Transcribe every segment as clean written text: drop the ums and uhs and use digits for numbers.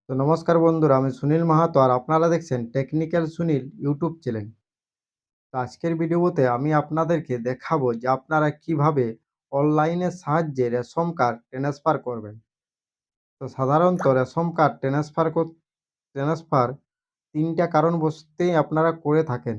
তো নমস্কার বন্ধুরা, আমি সুনীল মাহাতো আর আপনারা দেখছেন টেকনিক্যাল সুনীল ইউটিউব চ্যানেল। তো আজকের ভিডিওতে আমি আপনাদেরকে দেখাবো যে আপনারা কিভাবে অনলাইনের সাহায্যে রেশন কার্ড ট্রান্সফার করবেন। তো সাধারণত রেশন কার্ড ট্রান্সফার ৩টা কারণবশতেই আপনারা করে থাকেন।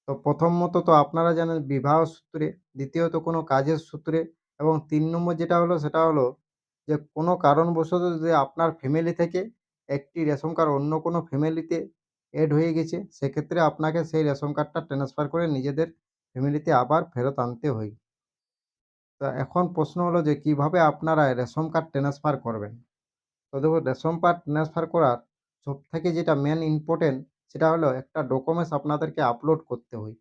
তো প্রথমত তো আপনারা জানেন বিবাহ সূত্রে, দ্বিতীয়ত কোনো কাজের সূত্রে এবং ৩ নম্বর যেটা হলো সেটা হলো যে কোনো কারণবশত যদি আপনার ফ্যামিলি থেকে একটি রেশন কার্ড অন্য কোনো ফ্যামিলিতে এড হয়ে গেছে, সেক্ষেত্রে আপনাকে সেই রেশন কার্ডটা ট্রান্সফার করে নিজেদের ফ্যামিলিতে আবার ফেরত আনতে হয়। তো এখন প্রশ্ন হলো যে কিভাবে আপনারা রেশন কার্ড ট্রান্সফার করবেন? তো দেখুন, রেশন কার্ড ট্রান্সফার করার সবথেকে যেটা মেন ইম্পোর্টেন্ট সেটা হলো একটা ডকুমেন্টস আপনাদেরকে আপলোড করতে হয়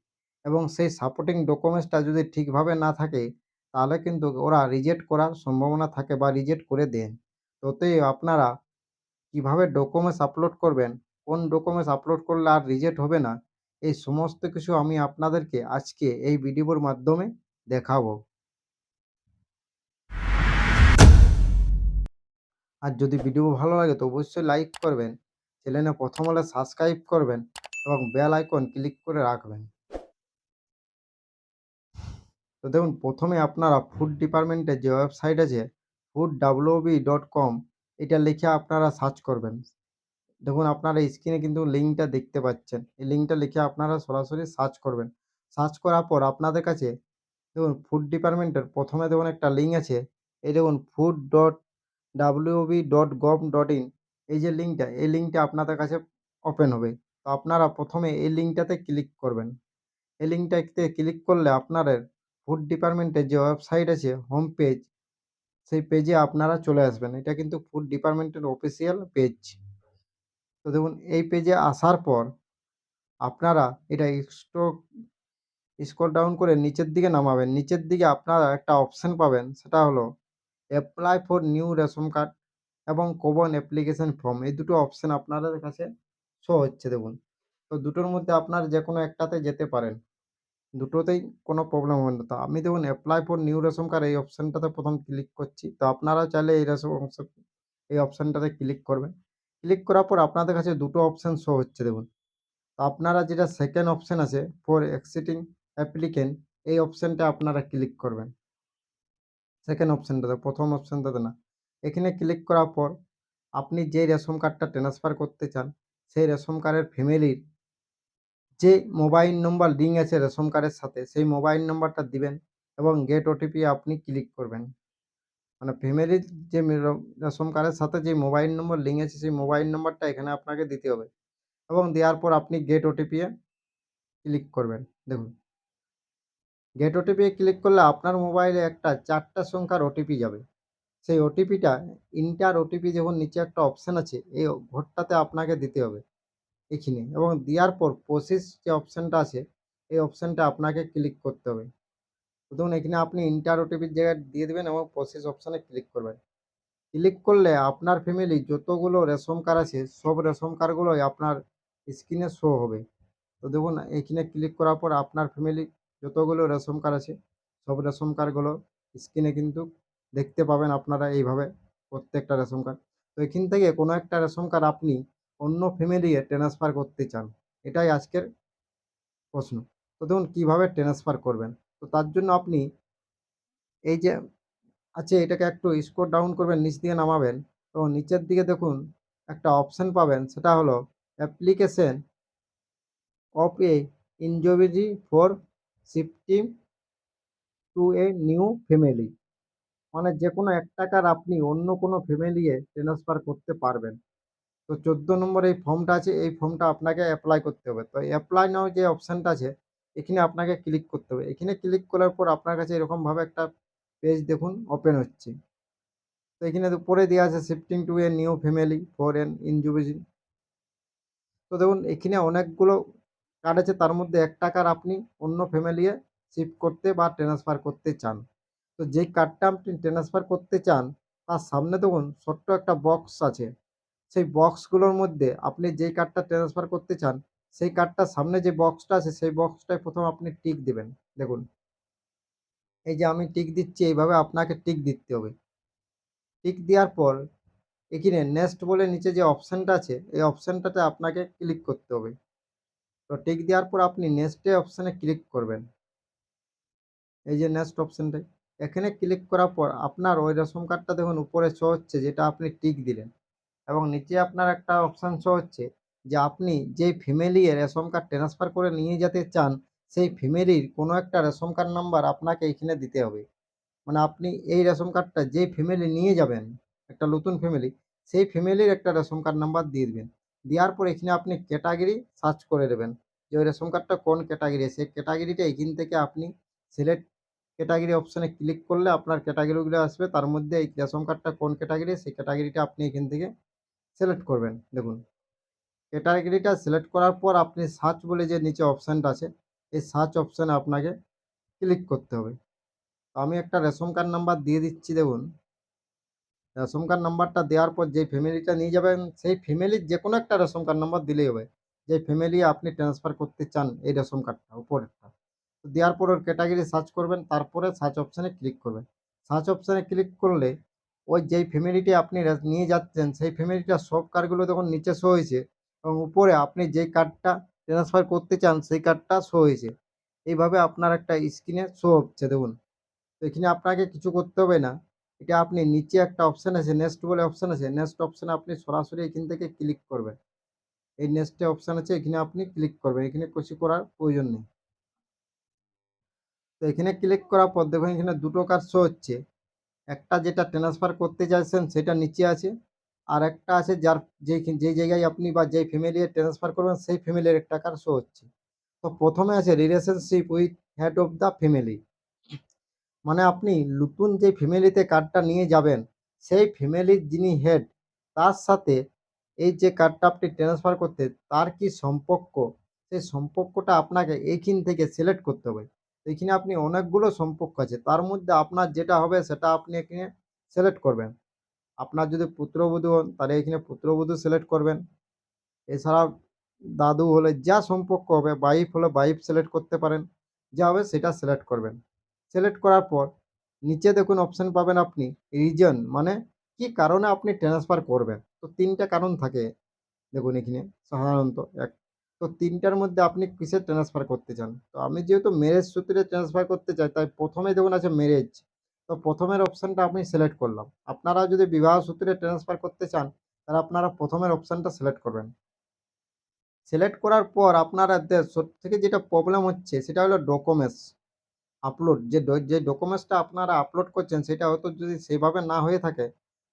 এবং সেই সাপোর্টিং ডকুমেন্টসটা যদি ঠিকভাবে না থাকে তাহলে কিন্তু ওরা রিজেক্ট করার সম্ভাবনা থাকে বা রিজেক্ট করে দেন। তো অতএব আপনারা কিভাবে ডকুমেন্টস আপলোড করবেন, কোন ডকুমেন্টস আপলোড করলে আর রিজেক্ট হবে না, এই সমস্ত কিছু আমি আপনাদেরকে আজকে এই ভিডিওর মাধ্যমে দেখাবো। আর যদি ভিডিও ভালো লাগে তো অবশ্যই লাইক করবেন, চ্যানেলে প্রথম হলে সাবস্ক্রাইব করবেন এবং বেল আইকন ক্লিক করে রাখবেন। তো দেখুন, প্রথমে আপনারা ফুড ডিপার্টমেন্টের যে ওয়েবসাইট আছে foodwb.com, এটা লিখে আপনারা সার্চ করবেন। দেখুন, আপনারা স্ক্রিনে কিন্তু লিঙ্কটা দেখতে পাচ্ছেন। এই লিঙ্কটা লিখে আপনারা সরাসরি সার্চ করবেন। সার্চ করার পর আপনাদের কাছে দেখুন ফুড ডিপার্টমেন্টের প্রথমে দেখুন একটা লিঙ্ক আছে। এই দেখুন food.wb.gov.in, এই যে লিঙ্কটা, এই লিঙ্কটা আপনাদের কাছে ওপেন হবে। তো আপনারা প্রথমে এই লিঙ্কটাতে ক্লিক করবেন। এই লিঙ্কটাতে ক্লিক করলে আপনাদের ফুড ডিপার্টমেন্টের যে ওয়েবসাইট আছে হোম পেজ, সেই পেজে আপনারা চলে আসবেন। এটা কিন্তু ফুড ডিপার্টমেন্টের অফিসিয়াল পেজ। তো দেখুন, এই পেজে আসার পর আপনারা এটা স্ক্রল ডাউন করে নিচের দিকে নামাবেন। নিচের দিকে আপনারা একটা অপশন পাবেন, সেটা হলো apply for new ration card এবং কমন অ্যাপ্লিকেশন ফর্ম। এই দুটো অপশন আপনাদের কাছে শো হচ্ছে দেখুন। তো দুটোর মধ্যে আপনার যেকোনো একটাতে যেতে পারেন। দুটোতেই কোনো প্রবলেম হবে না। তো আমি দেখুন apply for new ration card এই অপশনটাতে প্রথম ক্লিক করছি। তো আপনারাও চাইলে এই অপশনটাতে ক্লিক করবেন। ক্লিক করার পর আপনাদের কাছে দুটো অপশন শো হচ্ছে দেখুন। তো আপনারা যেটা সেকেন্ড অপশন আছে ফর এক্সিটিং অ্যাপ্লিকেন্ট, এই অপশনটা আপনারা ক্লিক করবেন। সেকেন্ড অপশনটাতে, প্রথম অপশনটাতে না। এখানে ক্লিক করার পর আপনি যে রেশন কার্ডটা ট্রান্সফার করতে চান, সেই রেশন কার্ডের ফ্যামিলির যে মোবাইল নম্বর লিঙ্ক আছে রেশন কার্ডের সাথে, সেই মোবাইল নম্বরটা দিবেন এবং গেট ওটিপি আপনি ক্লিক করবেন। মানে ফ্যামিলির যে রেশন কার্ডের সাথে যে মোবাইল নম্বর লিঙ্ক আছে, সেই মোবাইল নম্বরটা এখানে আপনাকে দিতে হবে এবং দেওয়ার পর আপনি গেট ওটিপি এ ক্লিক করবেন। দেখুন, গেট ওটিপি ক্লিক করলে আপনার মোবাইলে একটা 4টা সংখ্যার ওটিপি যাবে। সেই ওটিপিটা ইন্টার ওটিপি, যখন নিচে একটা অপশন আছে এই ঘরটাতে আপনাকে দিতে হবে এখানে, এবং দেওয়ার পর প্রসেস যে অপশনটা আছে এই অপশনটা আপনাকে ক্লিক করতে হবে। তো দেখুন, এখানে আপনি ইন্টার ওটিপির জায়গায় দিয়ে দেবেন এবং প্রসেস অপশনে ক্লিক করবেন। ক্লিক করলে আপনার ফ্যামিলি যতগুলো রেশন কার্ড আছে সব রেশন কার্ডগুলোই আপনার স্ক্রিনে শো হবে। তো দেখুন, এখানে ক্লিক করার পর আপনার ফ্যামিলি যতগুলো রেশন কার্ড আছে সব রেশন কার্ডগুলো স্ক্রিনে কিন্তু দেখতে পাবেন আপনারা এইভাবে, প্রত্যেকটা রেশন কার্ড। তো এখান থেকে কোনো একটা রেশন কার্ড আপনি অন্য ফ্যামিলিকে ট্রান্সফার করতে চান, এটাই আজকের প্রশ্ন। তো দেখুন কীভাবে ট্রান্সফার করবেন। তো তার জন্য আপনি এই যে আছে এটাকে একটু স্ক্রল ডাউন করবেন, নিচ দিকে নামাবেন এবং নিচের দিকে দেখুন একটা অপশন পাবেন, সেটা হলো application of a injury for shifting to a new family. মানে যে কোনো এক টাকার আপনি অন্য কোনো ফ্যামিলিয়ে ট্রান্সফার করতে পারবেন। তো 14 নম্বর এই ফর্মটা আছে, এই ফর্মটা আপনাকে অ্যাপ্লাই করতে হবে। তো অ্যাপ্লাই নাও যে অপশানটা আছে এখানে আপনাকে ক্লিক করতে হবে। এখানে ক্লিক করার পর আপনার কাছে এরকমভাবে একটা পেজ দেখুন ওপেন হচ্ছে। তো এখানে তো পরে দেওয়া আছে shifting to a new family for an individual. তো দেখুন এখানে অনেকগুলো কার্ড আছে, তার মধ্যে এক টাকার আপনি অন্য ফ্যামিলিয়ে শিফট করতে বা ট্রান্সফার করতে চান। তো যেই কার্ডটা আপনি ট্রান্সফার করতে চান তার সামনে দেখুন ছোট্ট একটা বক্স আছে। সেই বক্সগুলোর মধ্যে আপনি যেই কার্ডটা ট্রান্সফার করতে চান সেই কার্ডটার সামনে যে বক্সটা আছে সেই বক্সটায় প্রথম আপনি টিক দিবেন। দেখুন, এই যে আমি টিক দিচ্ছি, এইভাবে আপনাকে টিক দিতে হবে। টিক দেওয়ার পর এখানে নেক্সট বলে নিচে যে অপশানটা আছে এই অপশানটাতে আপনাকে ক্লিক করতে হবে। তো টিক দেওয়ার পর আপনি নেক্সট এ অপশানে ক্লিক করবেন। এই যে নেক্সট অপশানটায় এখানে ক্লিক করার পর আপনার ওই রেশন কার্ডটা দেখুন উপরে শো হচ্ছে যেটা আপনি টিক দিলেন এবং নিচে আপনার একটা অপশান শো হচ্ছে যে আপনি যেই ফ্যামিলি এর রেশন কার্ড ট্রান্সফার করে নিয়ে যেতে চান সেই ফ্যামিলির কোনো একটা রেশন কার্ড নাম্বার আপনাকে এখানে দিতে হবে। মানে আপনি এই রেশন কার্ডটা যেই ফ্যামিলি নিয়ে যাবেন, একটা নতুন ফ্যামিলি, সেই ফ্যামিলির একটা রেশন কার্ড নাম্বার দিয়ে দিবেন। দেওয়ার পর এখানে আপনি ক্যাটাগরি সার্চ করে দেবেন যে ওই রেশন কার্ডটা কোন ক্যাটাগরি, সেই ক্যাটাগরিটা এখান থেকে আপনি সিলেক্ট ক্যাটাগরি অপশানে ক্লিক করলে আপনার ক্যাটাগরিগুলো আসবে। তার মধ্যে এই রেশন কার্ডটা কোন ক্যাটাগরি সেই ক্যাটাগরিটা আপনি এখান থেকে সিলেক্ট করবেন। দেখুন ক্যাটাগরিটা সিলেক্ট করার পর আপনি সার্চ বলে যে নিচে অপশানটা আছে, এই সার্চ অপশানে আপনাকে ক্লিক করতে হবে। তো আমি একটা রেশন কার্ড নাম্বার দিয়ে দিচ্ছি দেখুন। রেশন কার্ড নাম্বারটা দেওয়ার পর যেই ফ্যামিলিটা নিয়ে যাবেন সেই ফ্যামিলির যেকোনো একটা রেশন কার্ড নাম্বার দিলেই হবে। যে ফ্যামিলি আপনি ট্রান্সফার করতে চান এই রেশন কার্ডটা উপরেরটা। তো দেওয়ার পর ওর ক্যাটাগরি সার্চ করবেন, তারপরে সার্চ অপশানে ক্লিক করবেন। সার্চ অপশানে ক্লিক করলে ওই যেই ফ্যামিলিটি আপনি নিয়ে যাচ্ছেন সেই ফ্যামিলিটার সব কার্ডগুলো তখন নিচে শো হয়েছে এবং উপরে আপনি যেই কার্ডটা ট্রান্সফার করতে চান সেই কার্ডটা শো হয়েছে। এইভাবে আপনার একটা স্ক্রিনে শো হচ্ছে দেখুন। তো এখানে আপনাকে কিছু করতে হবে না। এটা আপনি নিচে একটা অপশান আছে নেক্সট বলে অপশান আছে। নেক্সট অপশানে আপনি সরাসরি এখান থেকে ক্লিক করবেন। এই নেক্সট এ অপশান আছে এখানে আপনি ক্লিক করবেন। এখানে কিছু করার প্রয়োজন নেই। তো এখানে ক্লিক করার পর দেখুন এখানে দুটো কাজ শো হচ্ছে। একটা যেটা ট্রান্সফার করতে চাইছেন সেটা নিচে আছে। আর একটা আছে যার যেই জায়গায় আপনি বা যেই ফ্যামিলি এ ট্রান্সফার করবেন সেই ফ্যামিলির একটা কার্ড শো হচ্ছে। তো প্রথমে আছে relationship with head of the family. মানে আপনি নতুন যে ফ্যামিলিতে কার্ডটা নিয়ে যাবেন, সেই ফ্যামিলির যিনি হেড তার সাথে এই যে কার্ডটা আপনি ট্রান্সফার করতে তার কি সম্পর্ক, সেই সম্পর্কটা আপনাকে এইখান থেকে সিলেক্ট করতে হবে। এইখানে আপনি অনেকগুলো সম্পর্ক আছে। তার মধ্যে আপনার যেটা হবে সেটা আপনি এখানে সিলেক্ট করবেন। আপনার যদি পুত্রবধূ হন তাহলে এখানে পুত্রবধূ সিলেক্ট করবেন। এছাড়াও দাদু হলে যা সম্পর্ক হবে, ওয়াইফ হলে ওয়াইফ সিলেক্ট করতে পারেন। যা হবে সেটা সিলেক্ট করবেন। সিলেক্ট করার পর নিচে দেখুন অপশন পাবেন আপনি রিজন মানে কি কারণে আপনি ট্রান্সফার করবেন। তো ৩ টা কারণ থাকে দেখুন এখানে সাধারণত তো ৩ টার মধ্যে আপনি কিসে ট্রান্সফার করতে চান। তো আমি যেহেতু ম্যারেজ সূত্রে ট্রান্সফার করতে চাই তাই প্রথমেই দেখুন আছে ম্যারেজ। তো প্রথমের অপশনটা আমি সিলেক্ট করলাম। আপনারা যদি বিবাহ সূত্রে ট্রান্সফার করতে চান তাহলে আপনারা প্রথমের অপশনটা সিলেক্ট করবেন। সিলেক্ট করার পর আপনাদের সবথেকে যেটা প্রবলেম হচ্ছে সেটা হলো ডকুমেন্টস আপলোড। যে ডকুমেন্টসটা আপনারা আপলোড করছেন সেটা হয়তো যদি সেভাবে না হয়ে থাকে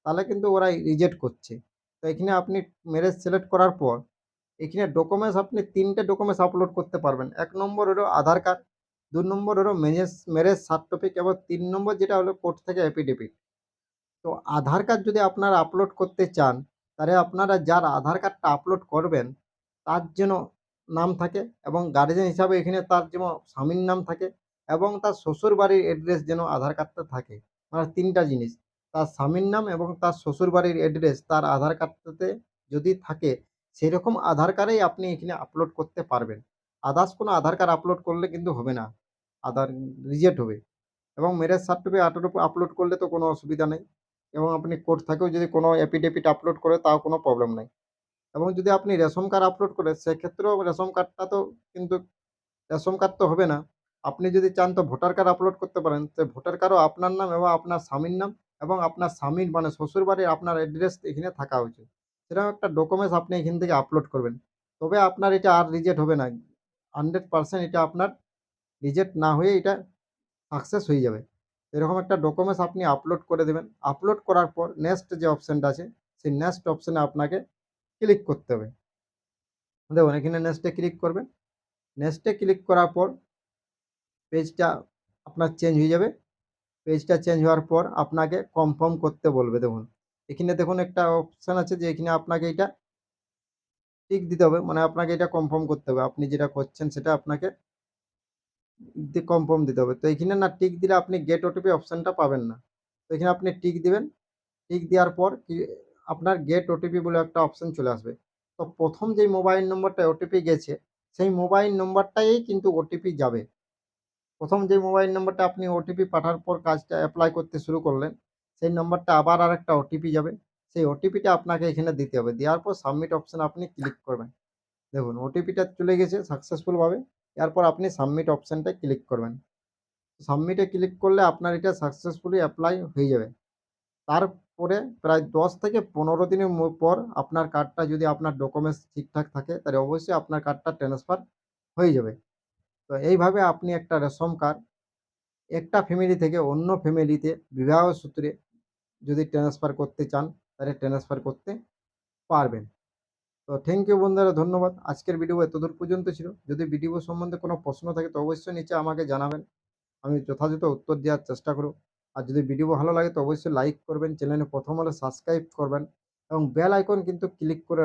তাহলে কিন্তু ওরা রিজেক্ট করছে। তো এখানে আপনি ম্যারেজ সিলেক্ট করার পর এখানে ডকুমেন্টস আপনি ৩ টে ডকুমেন্টস আপলোড করতে পারবেন। ১ নম্বর হলো আধার কার্ড, ২ নম্বর হলো ম্যারেজ সার্টিফিকেট এবং ৩ নম্বর যেটা হলো কোর্ট থেকে এফিডেভিট। তো আধার কার্ড যদি আপনারা আপলোড করতে চান, তাহলে আপনারা যার আধার কার্ডটা আপলোড করবেন, তার যেন নাম থাকে এবং গার্ডিয়ান হিসাবে এখানে তার যেন স্বামীর নাম থাকে এবং তার শ্বশুরবাড়ির অ্যাড্রেস যেন আধার কার্ডটা থাকে। মানে ৩ টা জিনিস। তার স্বামীর নাম এবং তার শ্বশুরবাড়ির অ্যাড্রেস তার আধার কার্ডটাতে যদি থাকে, সেরকম আধার কার্ডেই আপনি এখানে আপলোড করতে পারবেন। আদার্স কোনো আধার কার্ড আপলোড করলে কিন্তু হবে না। আধার রিজেক্ট হবে। এবং ম্যারেজ সার্টিফিকেট আপলোড করলে তো কোনো অসুবিধা নেই এবং আপনি কোর্ট থেকেও যদি কোনো এফিডেভিট আপলোড করে তাও কোনো প্রবলেম নাই। এবং যদি আপনি রেশন কার্ড আপলোড করেন সেক্ষেত্রেও রেশন কার্ডটা তো কিন্তু রেশন কার্ড তো হবে না। আপনি যদি চান তো ভোটার কার্ড আপলোড করতে পারেন। তো ভোটার কার্ডও আপনার নাম এবং আপনার স্বামীর নাম এবং আপনার স্বামীর মানে শ্বশুরবাড়ির আপনার অ্যাড্রেস এখানে থাকা উচিত। সেরকম একটা ডকুমেন্টস আপনি এখান থেকে আপলোড করবেন। তবে আপনার এটা আর রিজেক্ট হবে না। 100% এটা আপনার রিজেক্ট না হয়ে এটা সাকসেস হয়ে যাবে। এরকম একটা ডকুমেন্টস আপনি আপলোড করে দেবেন। আপলোড করার পর নেক্সট যে অপশনটা আছে সেই নেক্সট অপশনে আপনাকে ক্লিক করতে হবে। দেখুন এখানে নেক্সটে ক্লিক করবেন। নেক্সটে ক্লিক করার পর পেজটা আপনার চেঞ্জ হয়ে যাবে। পেজটা চেঞ্জ হওয়ার পর আপনাকে কনফার্ম করতে বলবে দেখুন। এখানে দেখুন একটা অপশন আছে যে এখানে আপনাকে এটা টিক দিতে হবে। মানে আপনাকে এটা কনফার্ম করতে হবে। আপনি যেটা করছেন সেটা আপনাকে কনফার্ম দিতে হবে। তো এখানে না টিক দিলে আপনি গেট ওটিপি অপশনটা পাবেন না। তো এখানে আপনি টিক দিবেন। টিক দেওয়ার পর কি আপনার গেট ওটিপি বলে একটা অপশন চলে আসবে। তো প্রথম যেই মোবাইল নম্বরটা ওটিপি গেছে সেই মোবাইল নম্বরটাই কিন্তু ওটিপি যাবে। প্রথম যে মোবাইল নম্বরটা আপনি ওটিপি পাঠার পর কাজটা এপ্লাই করতে শুরু করলেন সেই নম্বরটা আবার আরেকটা ওটিপি যাবে। সেই ওটিপিটা আপনাকে এখানে দিতে হবে। দেওয়ার পর সাবমিট অপশনে আপনি ক্লিক করবেন। দেখুন ওটিপিটা চলে গেছে সাকসেসফুলভাবে। এরপর আপনি সাবমিট অপশনটায় ক্লিক করবেন। সাবমিটে ক্লিক করলে আপনার এটা সাকসেসফুলি এপ্লাই হয়ে যাবে। তারপরে প্রায় ১০ থেকে ১৫ দিনের পর আপনার কার্ডটা যদি আপনার ডকুমেন্টস ঠিকঠাক থাকে তাহলে অবশ্যই আপনার কার্ডটা ট্রান্সফার হয়ে যাবে। তো এইভাবে আপনি একটা রেশন কার্ড একটা ফ্যামিলি থেকে অন্য ফ্যামিলিতে বিবাহ সূত্রে যদি ট্রান্সফার করতে চান তাহলে ট্রান্সফার করতে পারবেন। তো থ্যাংক ইউ বন্ধুরা, ধন্যবাদ। আজকের ভিডিও এতদূর পর্যন্ত ছিল। যদি ভিডিও সম্বন্ধে কোনো প্রশ্ন থাকে তো অবশ্যই নিচে আমাকে জানাবেন। আমি যথাযথ উত্তর দেওয়ার চেষ্টা করব। আর যদি ভিডিও ভালো লাগে তো অবশ্যই লাইক করবেন, চ্যানেলে প্রথম হলে সাবস্ক্রাইব করবেন এবং বেল আইকন কিন্তু ক্লিক করে